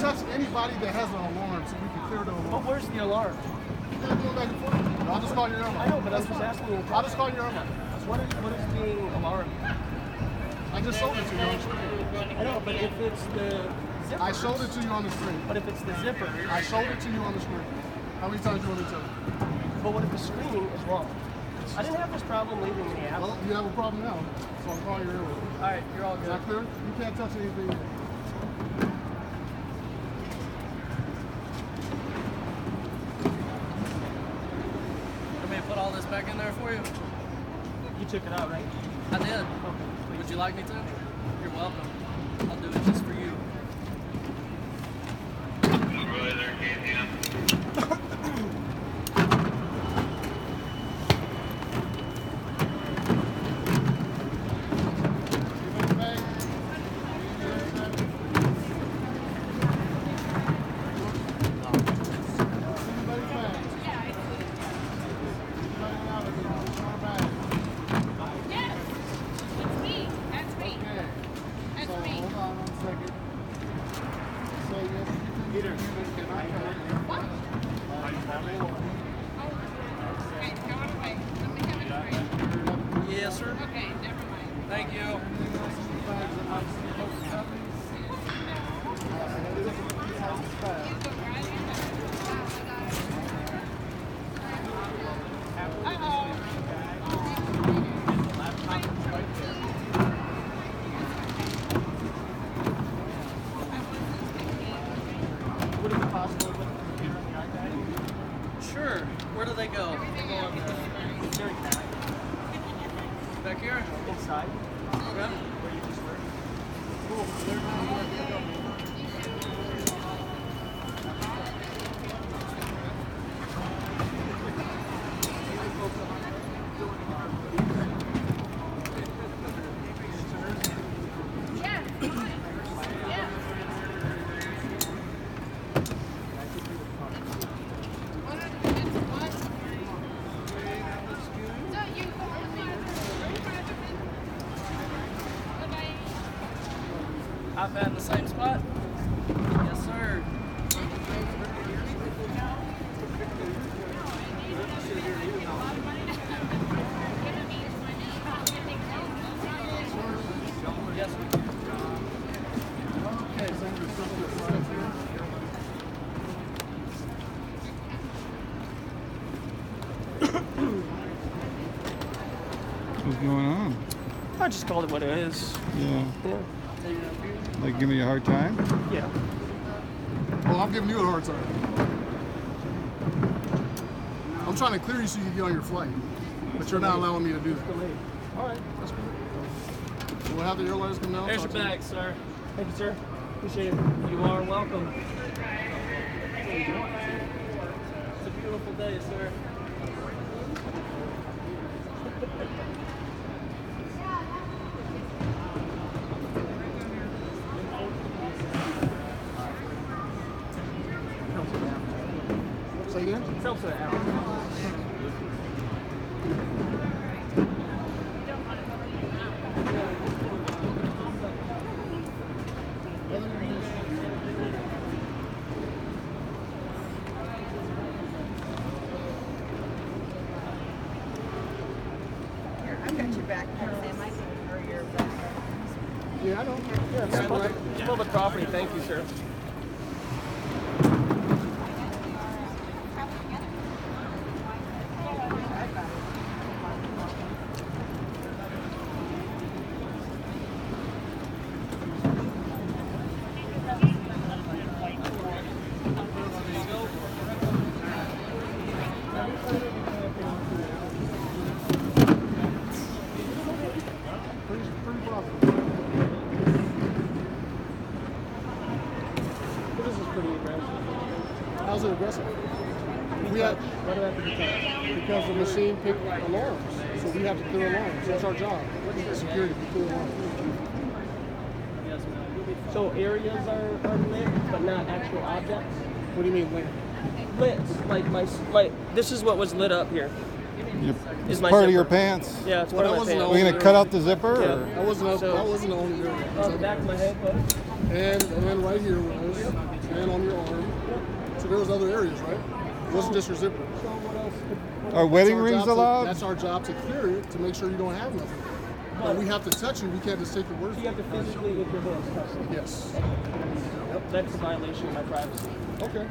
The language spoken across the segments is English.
touch anybody that has an alarm so we can clear the alarm. But where's the alarm? You're doing back and forth. I'll just call your airline. I know, but I'm just asking you. I'll just call your airline. What is being alarmed? I just showed it to you on the screen. I know, but if it's the zipper. I showed it to you on the screen. But if it's the zipper. I showed it to you on the screen. How many times do you want me to tell you? But what if the screening is wrong? I didn't have this problem leaving Minneapolis. Well, you have a problem now, so I'll call your airline. All right, you're all good. Is that clear? You can't touch anything yet. Want me to put all this back in there for you? You took it out, right? I did. Okay. Would you like me to? You're welcome. I'll do it just for you. Yes, sir. Okay, never mind. Thank you. Would it be possible to put the computer on the iPad? Sure. Where do they go? They go on the Very back. back here. Inside. Okay. Where you just work. Cool. iPad in the same spot? Yes, sir. Yes, sir. Okay, so I'm just going to slide here. What's going on? I just called it what it is. Yeah. Yeah. Like giving you a hard time? Yeah. Well, I'm giving you a hard time. I'm trying to clear you so you can get on your flight, but you're not allowing me to do that. All right. That's cool. So we'll have the airlines come down. There's your talk to you. bag, sir. Thank you, sir. Appreciate it. You are welcome. It's a beautiful day, sir. Say again? Self-serve out. I've got your back. Sam, I can hurry your back. Yeah, I know. Yeah, It's public property. Thank you, sir. This is pretty aggressive. How's it aggressive? We have, Why do I have to be touched? because the machine picked alarms, so we have to clear alarms. That's our job. Security, we clear alarms. Yes, ma'am. So areas are lit, but not actual objects? What do you mean lit? Lit. Like this is what was lit up here. Your, Is it's my part of zipper. your pants? Yeah, it's Well, part that of my wasn't pants. Are we gonna cut out the zipper? Yeah. Or? That wasn't the only area. On the back of my head, but And right here was, and on your arm. So there was other areas, right? It wasn't just your zipper. So what else? Are wedding That's our rings job allowed? That's our job to clear it, to make sure you don't have nothing. But we have to touch you. We can't just take your word So for you have it. to physically with your hands touch it. Yes. That's a violation of my privacy. Okay.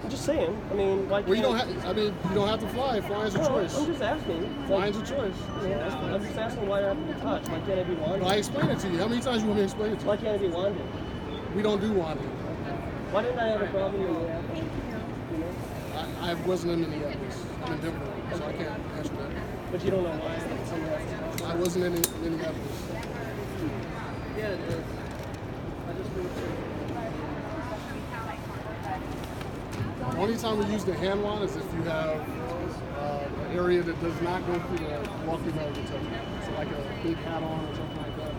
I'm just saying. I mean, why can't... Well, you don't have. I mean, you don't have to fly. Flying's a No, choice. I'm just asking. Flying's a choice. I'm just asking why I have to be touched. Why can't I be But I wanted? explained it to you. How many times you want me to explain it to Why you? can't I be wanted? We don't do wanting. Why didn't I have a problem in the app? I wasn't in Minneapolis. I'm in Denver, so I can't answer that. But you don't know why someone has to touch I wasn't in Minneapolis. Yeah, it is. I just moved to... The only time we use the hand wand is if you have an area that does not go through the walking metal detector. So like a big hat on or something like that.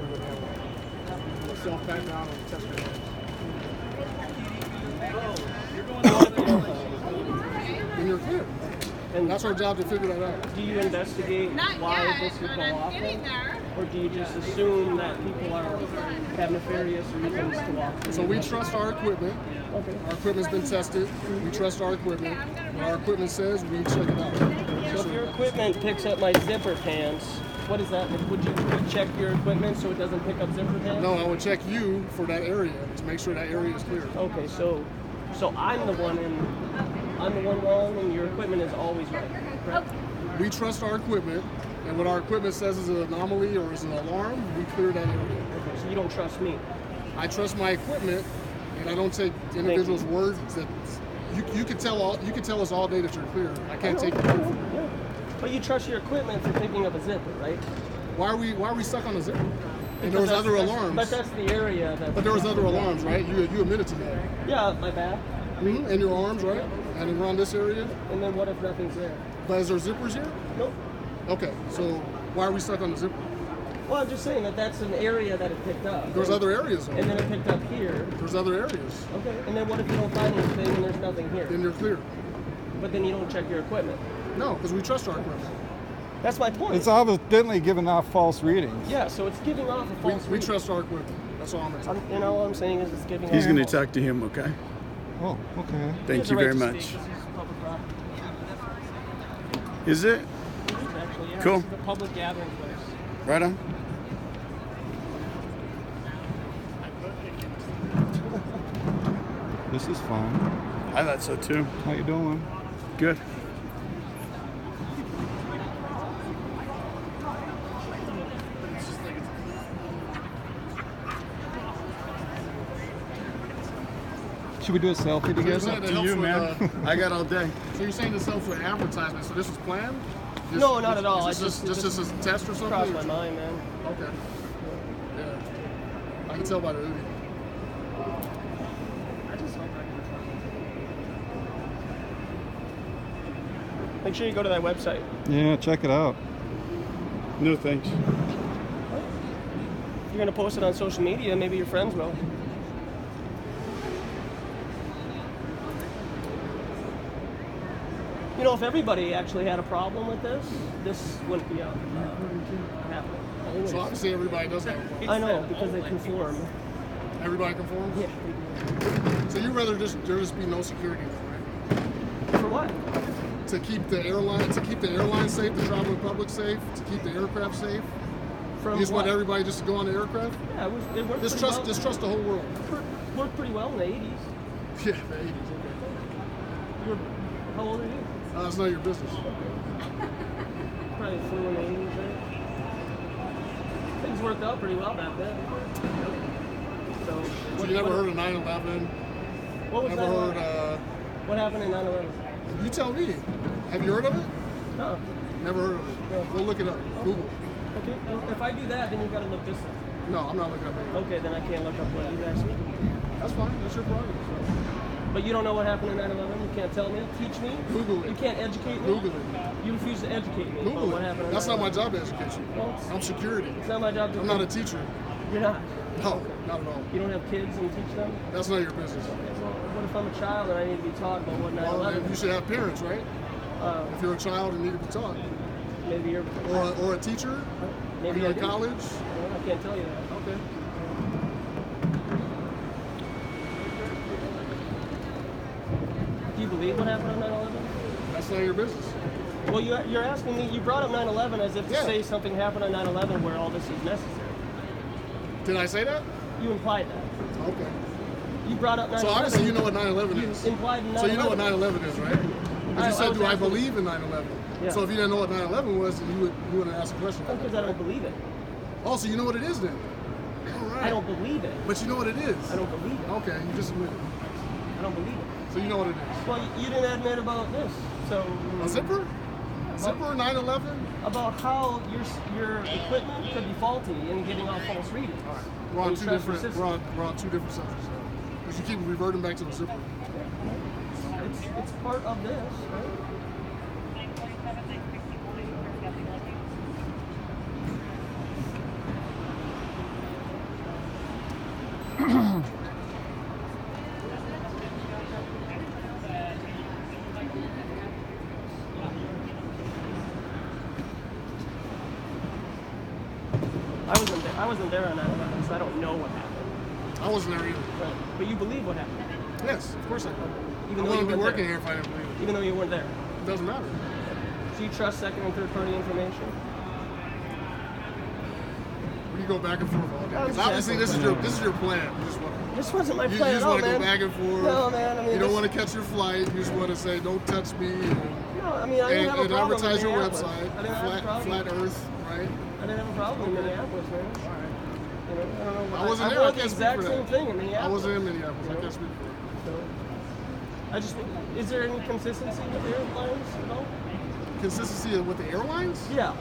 We would have a self-pat down and test your hands. And you're clear. And that's our job to figure that out. Do you investigate why this would go off? Or do you just assume that people have nefarious reasons to walk? So we trust our equipment. Okay. Our equipment's been tested. We trust our equipment. What our equipment says, we check it out. So if your equipment picks up my zipper pants, what is that? Would you check your equipment so it doesn't pick up zipper pants? No, I would check you for that area to make sure that area is clear. Okay, so I'm the one wrong and your equipment is always right, correct? We trust our equipment, and what our equipment says is an anomaly or is an alarm, we clear that area. Okay, so you don't trust me. I trust my equipment, and I don't take individuals' words that you can tell us all day that you're clear. I can't take your word for it. Yeah. But you trust your equipment for picking up a zipper, right? Why are we stuck on the zipper? And there Because was other that's- alarms. But that's the area that... But there was other alarms, right? You admitted to that. Yeah, my back. And your arms, right? And around this area. And then what if nothing's there? But is there zippers here? Nope. Okay, so why are we stuck on the zipper? Well, I'm just saying that that's an area that it picked up. There's other areas. Though. And then it picked up here. There's other areas. Okay. And then what if you don't find anything and there's nothing here? Then you're clear. But then you don't check your equipment. No, because we trust our equipment. That's my point. It's evidently giving off false readings. Yeah, so it's giving off a false We reading. trust our equipment. That's all I'm going to say. And all I'm saying is it's giving He's off... going to talk to him, okay? Oh, okay. He Thank has you a right very to much. speak 'cause he's public property. Is it? Actually, yeah. Cool. This is a public gathering place. Right on. This is fun. I thought so too. How you doing? Good. Should we do a selfie together? saying To it helps you, with, man. I got all day. So you're saying this helps with advertisement? So this was planned? Just- No, not at all. Just a test or something? Crossed my mind, man. Okay. Yeah. I can tell by the hoodie. Make sure you go to that website. Yeah, check it out. No thanks. If you're gonna post it on social media, maybe your friends will. You know, if everybody actually had a problem with this, this wouldn't be happening. So obviously everybody does have one. I know, because they conform. Everybody conforms? Yeah. So you'd rather there just be no security, right? For what? To keep the airline safe, the traveling public safe, to keep the aircraft safe. From You just what? want everybody just to go on the aircraft? Yeah, it worked Just pretty trust the whole world. worked pretty well in the 80s. Yeah, the 80s, okay. How old are you? It's not your business. Probably flew in the 80s, right? Things worked out pretty well back then. So You never heard of 9/11? What was Never that? heard, What happened in 9/11? you tell me. Have you heard of it? No. Never heard of it. Go look it up. Google. Okay. If I do that, then you got to look this up. No, I'm not looking up anything. Okay, then I can't look up what you asked me. That's fine. That's your prerogative. But you don't know what happened in 9/11? You can't tell me? Teach me? Google it. You can't educate me? Google it. You refuse to educate me Google about what it. happened in That's not my 9/11. job to educate you. Well, I'm security. it's not my job to... I'm not a teacher. You're not? No, not at all. You don't have kids and you teach them? That's not your business. Well, what if I'm a child and I need to be taught about what 9/11 Well, you should have parents, right? If you're a child and need to be taught. Maybe you're... Or a teacher? Maybe Are you I in do. college? Well, I can't tell you that. Okay. Do you believe what happened on 9/11? That's none of your business. Well, you're asking me. You brought up 9/11 as if to Yeah. say something happened on 9/11 where all this is necessary. Did I say that? You implied that. Okay. You brought up 9/11. So obviously you know what 9/11 You is. implied 9/11. So you know what 9/11 is, right? But I you said, was do I asking- believe in 9/11? Yeah. So if you didn't know what 9/11 was, then you wouldn't ask a question. Because I don't believe it. Oh, so you know what it is then? All right. I don't believe it. But you know what it is? I don't believe it. Okay, you just admitted. I don't believe it. So you know what it is. Well, you didn't admit about this. So A zipper? Zipper 9/11? about how your equipment could be faulty and getting off false readings. All right. We're on And two trust different. resistant. We're on two different subjects. Because you keep reverting back to the zipper. It's part of this, right? I wasn't there on 9/11, so I don't know what happened. I wasn't there either. Right. But you believe what happened, Yes, of course I do. even I though you wouldn't be weren't working there. here if I didn't believe it. Even though you weren't there. It doesn't matter. Do you trust second and third party information? We can go back and forth all day. I'm 'Cause just obviously asking this is your plan. You just want This wasn't my you plan just at all, want to man. go back and forth. No, man. I mean, you don't this- want to catch your flight. You just want to say, "Don't touch me," No, I mean, I didn't have a and problem advertise in your Minneapolis. website, I didn't have a problem. flat Earth, right? I didn't have a problem in Minneapolis, man. You know, I don't know. I wasn't I there. I want the can't speak exact for same that. thing in Minneapolis. I wasn't in Minneapolis. I can't speak for it. So, I just, is there any consistency with airlines at all? Consistency with the airlines? Yeah.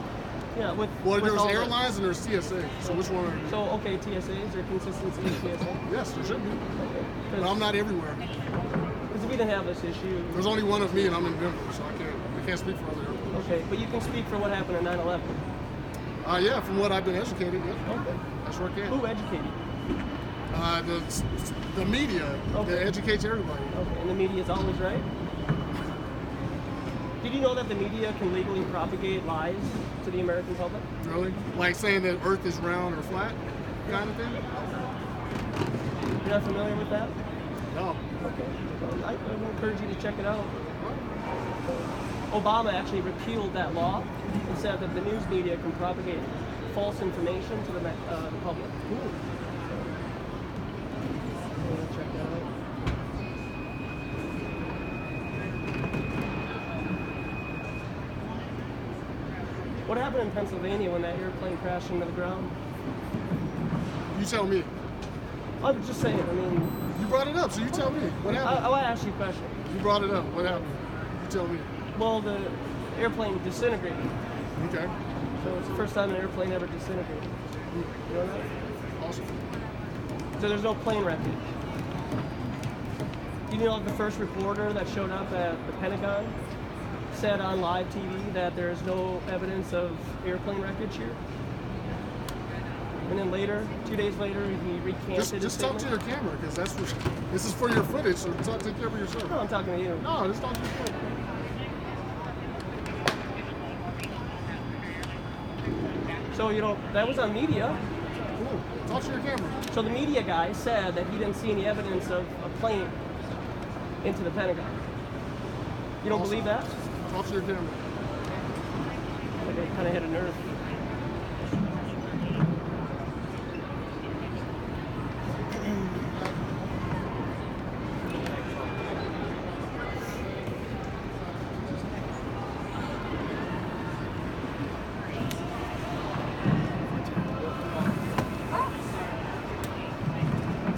Yeah, with Well, with there's all the- airlines and there's TSA. So which one are you? So, okay, TSA, is there consistency with TSA? Yes, there should be. But Because I'm not everywhere. we didn't have this issue. There's only one of me, and I'm in Denver, so I can't speak for other airports. Okay, but you can speak for what happened in 9/11. Yeah, from what I've been educated, yeah, Okay. I sure can. Who educated you? The media Okay. that educates everybody. Okay, and the media is always right? Did you know that the media can legally propagate lies to the American public? Really? Like saying that Earth is round or flat, kind of thing? You're not familiar with that? No. Okay. Well, I would encourage you to check it out. Obama actually repealed that law and said that the news media can propagate false information to the public. Check that out. What happened in Pennsylvania when that airplane crashed into the ground? You tell me. I'm just saying, I mean, You brought it up, so you tell me. What happened? I want to ask you a question. You brought it up. What happened? You tell me. Well, the airplane disintegrated. Okay. So it's the first time an airplane ever disintegrated. You know that? Awesome. So there's no plane wreckage. You know the first reporter that showed up at the Pentagon said on live TV that there is no evidence of airplane wreckage here? And then later, 2 days later, he recanted his Just talk statement. to your camera, because that's what this is for your footage. So take care of yourself. No, I'm talking to you. No, just talk to yourself. So, you know, that was on media. Cool. Talk to your camera. So the media guy said that he didn't see any evidence of a plane into the Pentagon. You don't Awesome. believe that? Talk to your camera. Like I kind of hit a nerve.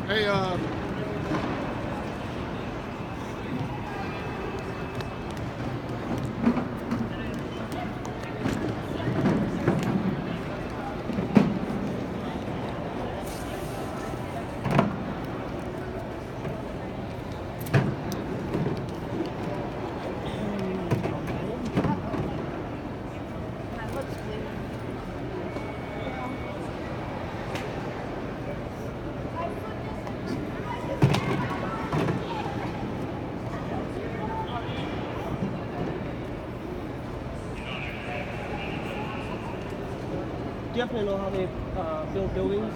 Hey, Do you happen to know how they build buildings?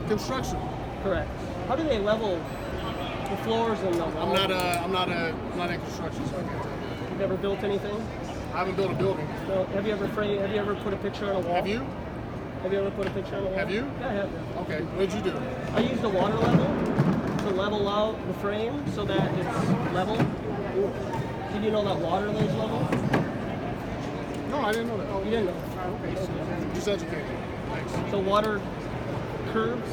construction. Correct. How do they level The floors and the walls. I'm not in construction, so I can't tell you. You've never built anything? I haven't built a building. No. Have you ever put a picture on a wall? Have you? Have you ever put a picture on a wall? Have you? Yeah, I have. Yeah. Okay. What did you do? I used a water level to level out the frame so that it's level. Did you know that water lays level? No, I didn't know that. You didn't know. Okay. Just educated. Thanks. So water curves?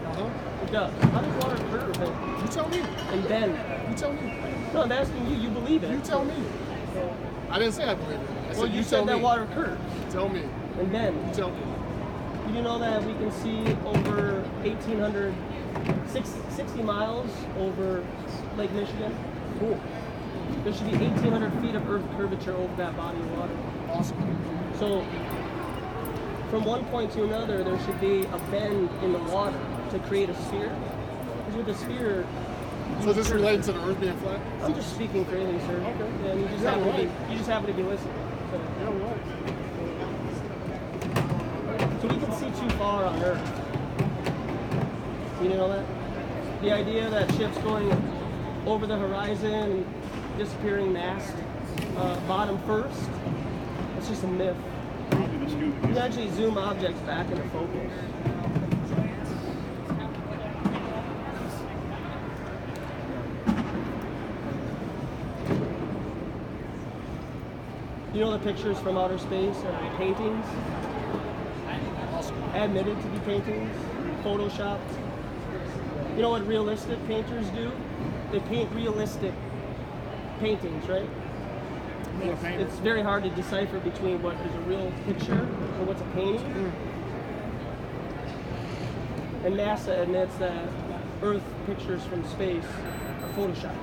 Uh-huh. It does. How does water curve You tell me. and bend? You tell me. No, I'm asking you. You believe it. You tell me. I didn't say I believe it. I Well, said you tell said that me. water curves Tell me. and bend. You tell me. Did you know that we can see over 60 miles over Lake Michigan? Cool. There should be 1,800 feet of earth curvature over that body of water. Awesome. So, from one point to another, there should be a bend in the water to create a sphere. Because with a sphere, So is this related to the Earth being flat? I'm just speaking freely, sir. Okay. Yeah, you just Yeah, happen to right. be, you just happen to be listening. So, Yeah, right. so we can see too far on Earth. You know that? The idea that ships going over the horizon and disappearing mast bottom first, it's just a myth. You can actually zoom objects back into focus. You know the pictures from outer space are paintings, admitted to be paintings, photoshopped. You know what realistic painters do? They paint realistic paintings, right? It's very hard to decipher between what is a real picture and what's a painting. And NASA admits that Earth pictures from space are photoshopped.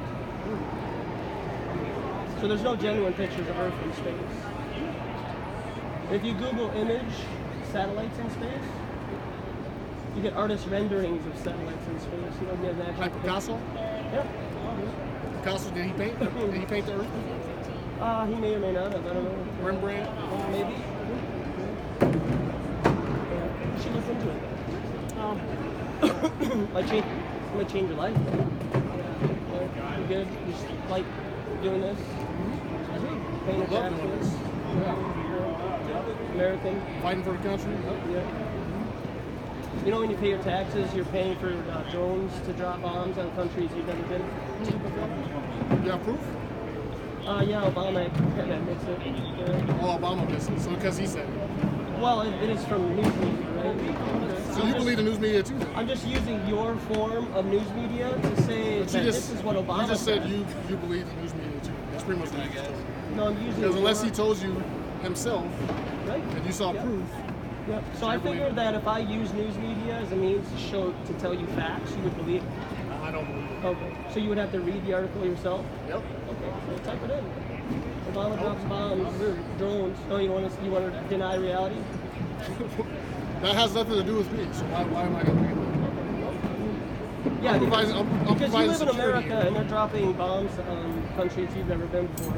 So there's no genuine pictures of Earth from space. If you Google image satellites in space, you get artist renderings of satellites in space. You don't get an actual Like picture. Picasso? Yeah. Picasso, did he paint? Did he paint the Earth? He may or may not have. I don't know. Rembrandt? Maybe. Yeah. You should look into it. Might change your life. Yeah. You good? You just like doing this? Paying I love doing taxes? this. Yeah. American? Fighting for the country? Yeah. You know when you pay your taxes, you're paying for drones to drop bombs on countries you've never been to before? You have proof? Yeah, Obama admits it. Yeah. Oh, Obama missed it. So because he said it. Well, it is from news media, right? So you believe the news media too? Then? I'm just using your form of news media to say that this is what Obama You just said said. you believe the news media too. That's pretty much what you said. No, I'm using Because unless he your- told you himself right? and you saw Yeah. proof, Yep. So I figured that if I use news media as a means to tell you facts, you would believe it. I don't believe it. Okay. So you would have to read the article yourself? Yep. Okay, so type it in. Obama drops bombs, drones. Oh, you want to deny reality? That has nothing to do with me. So why am I going to do that? Yeah, I'm because you providing live in security America here. and they're dropping bombs on countries you've never been before.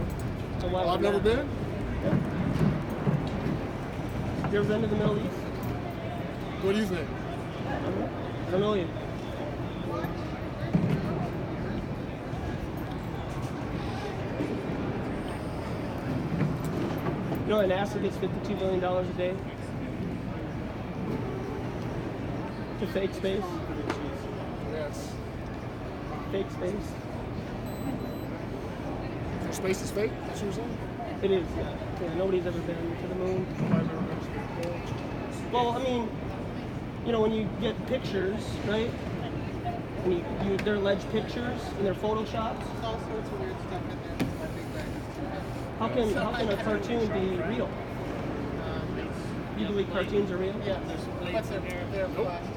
So why Oh, would I've never not? been? You ever been to the Middle East? What do you think? I don't know you. You know, NASA gets $52 million a day to fake space. Yes. Fake space. So space is fake? That's what you're saying? It is, yeah. Yeah, nobody's ever been to the moon. Nobody's ever been to space. Well, I mean, you know, when you get pictures, right? And they're alleged pictures and they're photoshopped. All sorts of weird stuff in there. I think that is How can a cartoon be real? You believe cartoons are real? yeah, but they're flashed.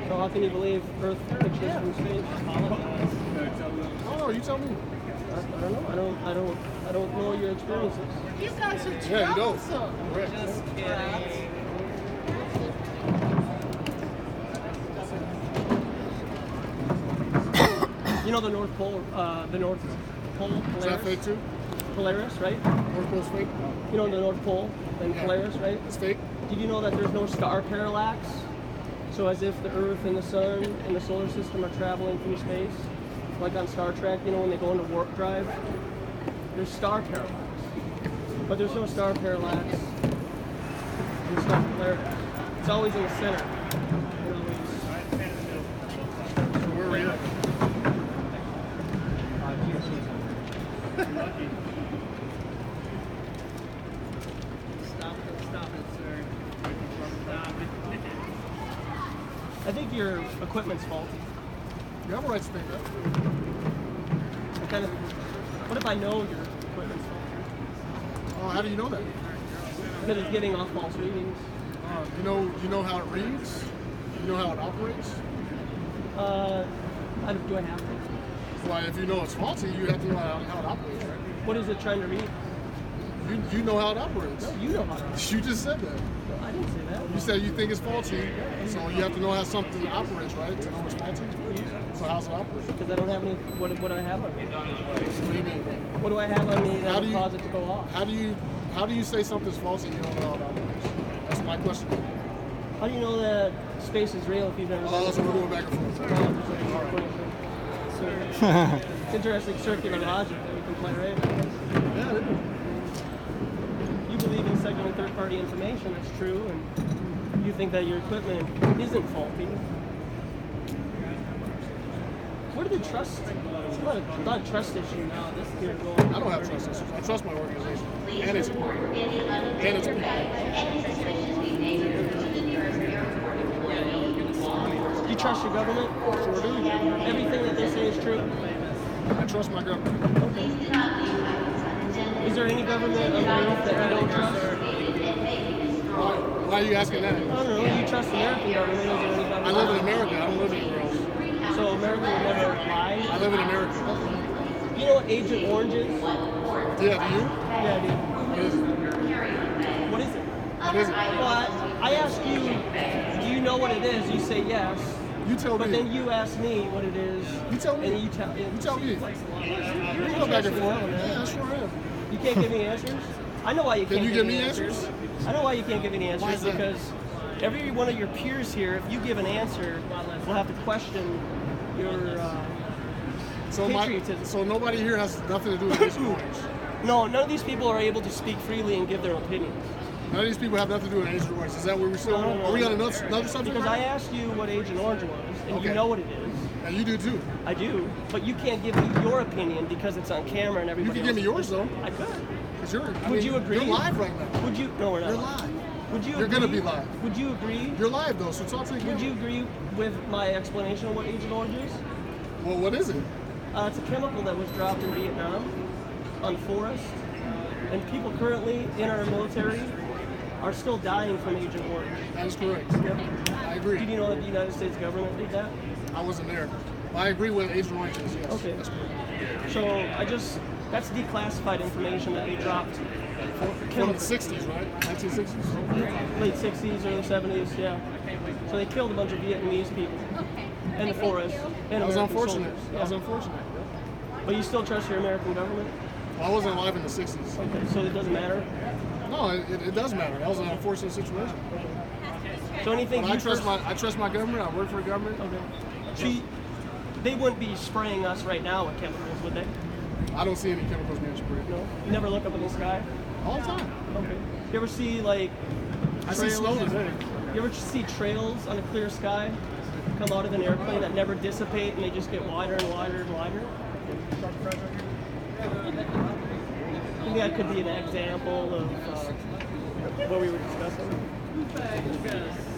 So how can you believe Earth pictures from space? Oh, you tell me. I don't know. I don't know your experiences. You guys are Yeah, you don't. troublesome. Correct. Just kidding. You know the North Pole, Polaris, Is that fake too? Polaris, right? North Pole's fake? You know the North Pole and Yeah. Polaris, right? It's fake? Did you know that there's no star parallax So as if the Earth and the Sun and the solar system are traveling through space, like on Star Trek, you know, when they go into warp drive, there's star parallax. But there's no star parallax in star polarity. It's always in the center. It always... So where are we at? Stop it, sir. Stop it. I think your equipment's faulty. You have a right to think that. What if I know your equipment's faulty? Oh, how do you know that? Because it's getting off false readings. You know how it reads? You know how it operates? Do I have to? Well, if you know it's faulty, you have to know how it operates, right? What is it trying to read? You know how it operates. No, you know how to. You just said that. I didn't say that. You said you think it's faulty, so you have to know how something operates, right? To know it's faulty. So how's it operate? Because I don't have any. What do I have on me? What do you mean? What do I have on me How that do will you- cause it to go off? How do you say something's faulty and you don't know how it operates? That's my question. How do you know that space is real if you've never Oh, been so we're going back and forth. It's interesting circular logic that we can play, right? Yeah, it is. You believe in second and third party information, that's true, and you think that your equipment isn't faulty. Where did the trust? It's not a trust issue now. This is here going. I don't have trust issues. I trust my organization and its people. And its people. Do you trust your government? Sure do. Everything that they say is true? I trust my government. Okay. Is there any government on earth that you don't trust? Why are you asking that? I don't know. You trust the American government? Is there any government? I live in America. I don't live anywhere else. So America would never lie? I live in America. You know what Agent Orange is? Yeah, do you? Yeah, I do. What is it? What is it? What is it? Well, I asked you, do you know what it is? You say yes. You tell But me. then you ask me what it is. You tell me. And you tell You tell me. You're We go back and interesting forth. fellow, man. Yeah, I sure am. You can't give me answers? I know why you can't Can you give give me me answers? I know why you can't give any Why answers is that? because every one of your peers here, if you give an answer, will have to question your patriotism. So nobody here has nothing to do with Agent Orange. No, none of these people are able to speak freely and give their opinions. None of these people have nothing to do with Agent Orange. Is that where we're still No, on? no, Are we no. on another subject? Because right I now? asked you what Agent Orange was, and you Okay. know what it is. And you do too. I do, but you can't give me your opinion because it's on camera and You everybody can give me else- yours though. I could. 'Cause Would you agree? You're live right now. Would you? No, we're not. You're live. Would you? You're agree, gonna be live. Would you agree? You're live though, so talk to the Would camera. you agree with my explanation of what Agent Orange is? Well, what is it? It's a chemical that was dropped in Vietnam on forests, and people currently in our military are still dying from Agent Orange. That is correct. Yep. I agree. Did you know that the United States government did that? I wasn't there. I agree with Agent Orange is, yes. Okay. That's correct. So that's declassified information that they dropped. From the 60s, right? 1960s? Late 60s, early 70s, yeah. So they killed a bunch of Vietnamese people in the forest. And That was American unfortunate. soldiers, That was yeah. unfortunate. But you still trust your American government? Well, I wasn't alive in the 60s. Okay, so it doesn't matter. No, it does matter. That was an unfortunate situation. So anything But you I trust my government. I work for the government. Okay. See, they wouldn't be spraying us right now with chemicals, would they? I don't see any chemicals being sprayed. No. You never look up in the sky. All the time. Okay. You ever see like I see snow today. You ever see trails on a clear sky come out of an airplane that never dissipate and they just get wider and wider and wider? I think that could be an example of what we were discussing.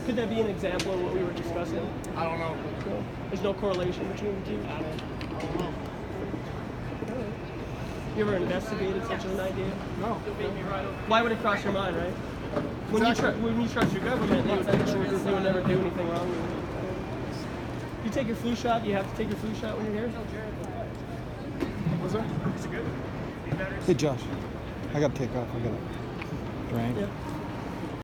Could that be an example of what we were discussing? I don't know. No. There's no correlation between the two. I don't know. You ever investigated such an idea? No. Why would it cross your mind, right? When Exactly. when you trust your government, they would never do anything wrong. You take your flu shot. You have to take your flu shot when you're here. What's that? Hey Josh, I gotta take off. I gotta drink. Yeah.